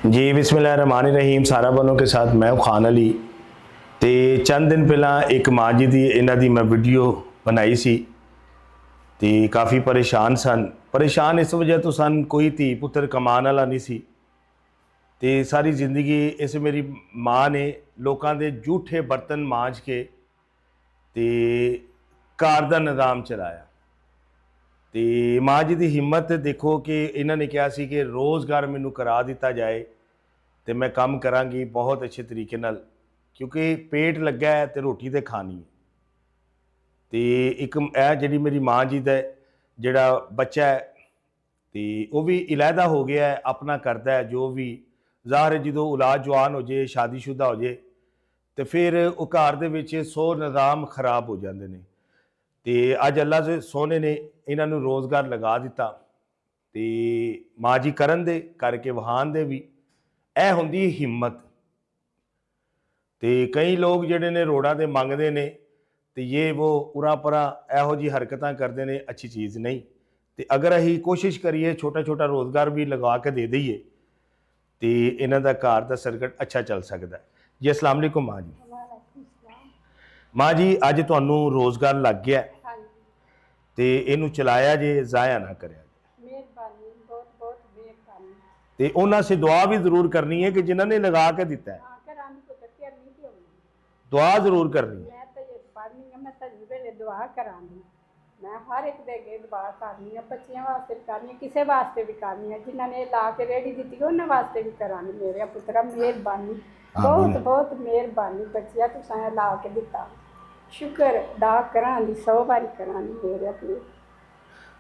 जी बिस्मिल्लाहिर्रहमानिर्रहीम। सारा बनो के साथ मैं खान अली। तो चंद दिन पहला एक माँ जी की इन्हां दी मैं वीडियो बनाई सी ते काफ़ी परेशान सन। परेशान इस वजह तो सन कोई धी पुत्र कमान वाला नहीं सी ते सारी ज़िंदगी इस मेरी माँ ने लोगों के झूठे बर्तन मांज के ते घर का निज़ाम चलाया। तो माँ जी की हिम्मत देखो कि इन्होंने कहा सी कि रोज़गार मैनू करा दिता जाए तो मैं काम करांगी बहुत अच्छे तरीके नाल, क्योंकि पेट लगा है तो रोटी तो खानी है। तो एक जी मेरी माँ जी का जोड़ा बच्चा है तो वह भी इलादा हो गया है, अपना करता है जो भी। ज़ाहिर है जो औलाद जवान हो जाए, शादीशुदा हो जाए तो फिर वो घर के 100 निज़ाम खराब हो जाते हैं। तो अज अल्लाह से सोने ने इन्हों रोज़गार लगा दिता तो माँ जी करन दे करके वहान दे भी ए होंदी हिम्मत। तो कई लोग जोड़े ने रोड़ा से मंगते हैं तो ये वो उरा परा एहो जी हरकत करते हैं, अच्छी चीज़ नहीं। तो अगर असी कोशिश करिए छोटा छोटा रोज़गार भी लगा के दे दईए तो इन्हों का घर का सर्कट अच्छा चल सकता है। जी अस्सलाम वालेकुम माँ जी। माँ जी अज तुहानू रोज़गार लग गया तो इनू चलाया जे, ज़ाया ना करें। तो उन्होंने से दुआ भी जरूर करनी है कि जिन्होंने लगा के दिता है, दुआ जरूर करनी है। मैं हर एक दे अगे दुआ करनी है, बच्चियों वास्ते भी करनी, किसी वास्ते भी करनी है, जिन्होंने ला के रेडी दी उन्होंने वास्ते भी करानी। मेरे पुत्रा मेहरबानी, बहुत बहुत मेहरबानी, बच्चिया तुसां ला के दिता, शुक्र अदा करा दी 100 बारी करानी मेरे अपने।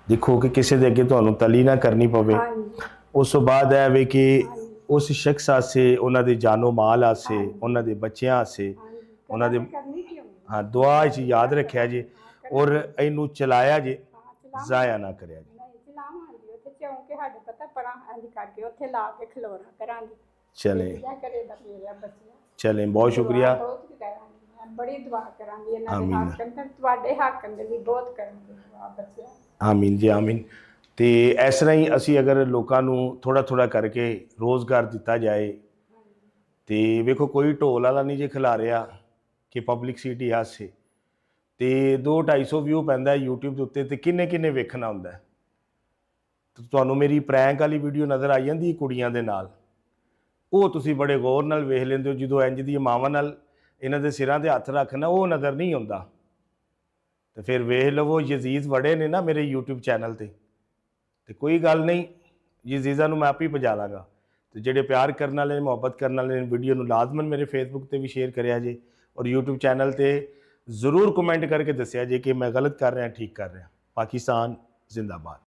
देखो कि किसी के अगे तुहानू तली ना करनी पवे। उस तो बाद है वे कि उस शख्स आसे, उन्होंने जानो माल आसे, उन्होंने बच्चों आसे, उन्होंने हाँ दुआ याद रखा जे और इनू चलाया जे, ज़ाया ना करे जे। चलें बहुत शुक्रिया। बड़ी दुआ करांगी इन्हां दे हक अंदर, तुहाडे हक अंदर भी बहुत करांगी दुआ बच्चे। आमीन जी आमीन। तो इस तरह ही असी अगर लोगों थोड़ा थोड़ा करके रोज़गार दिता जाए तो वेखो कोई ढोल वाला नहीं जे खिला रहा कि पब्लिकसिटी आसे तो 200-250 व्यू पैंदा यूट्यूब के उत्ते, तो किन्ने किन्ने वेखना हुंदा है। तो तुहानू मेरी प्रैंक वाली वीडियो नज़र आई जाती कुड़ियां दे नाल, वो तुसी बड़े गौर नाल वेख लेंदे हो। जो इंज दी मावां नाल इन्हां दे सिरां ते हत्थ रखना वो नज़र नहीं आउंदा। तो फिर वेख लवो यजीज़ बड़े ने ना मेरे यूट्यूब चैनल पर, तो कोई गल नहीं, यजीज़ा मैं आप ही पजा लाँगा। तो जोड़े प्यार करने वाले, मुहब्बत करने वाले वीडियो में लाजमन मेरे फेसबुक पर भी शेयर करिया जे और यूट्यूब चैनल पर ज़रूर कमेंट करके दसिया जे कि मैं गलत कर रहा ठीक कर रहा। पाकिस्तान जिंदाबाद।